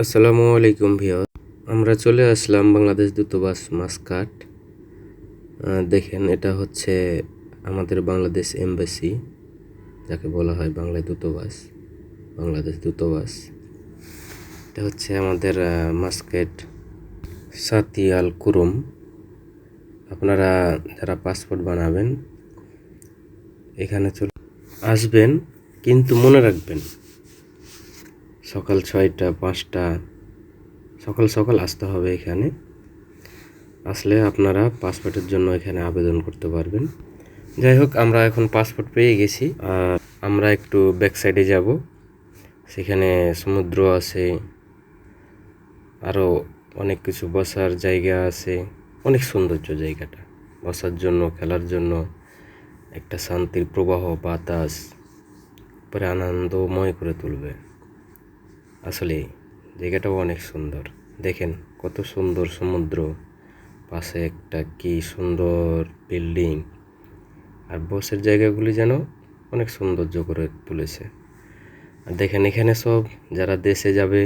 আসসালামু আলাইকুম ভিউয়ার। আমরা চলে আসলাম বাংলাদেশ দূতাবাস মাসকাট। দেখেন, এটা হচ্ছে আমাদের বাংলাদেশ এমবাসি, যাকে বলা হয় বাংলাদেশ দূতাবাস। এটা হচ্ছে আমাদের মাসকাট সাতি আল কুরুম। আপনারা যারা পাসপোর্ট বানাবেন এখানে চলে আসবেন, কিন্তু মনে রাখবেন সকাল 6টা 5টা সকাল আসতে হবে। এখানে আসলে আপনারা পাসপোর্টের জন্য এখানে আবেদন করতে পারবেন। যাই হোক, আমরা এখন পাসপোর্ট পেয়ে গেছি। আর আমরা একটু ব্যাক সাইডে যাব, সেখানে সমুদ্র আছে, আরও অনেক কিছু বসার জায়গা আছে। অনেক সৌন্দর্য জায়গাটা, বসার জন্য, খেলার জন্য। একটা শান্তির প্রবাহ বাতাস পরে আনন্দময় করে তুলবে। আসলে জায়গাটাও অনেক সুন্দর। দেখেন কত সুন্দর সমুদ্র, পাশে একটা কি সুন্দর বিল্ডিং, আর বসের জায়গাগুলি যেন অনেক সৌন্দর্য করে তুলেছে। আর দেখেন এখানে সব যারা দেশে যাবে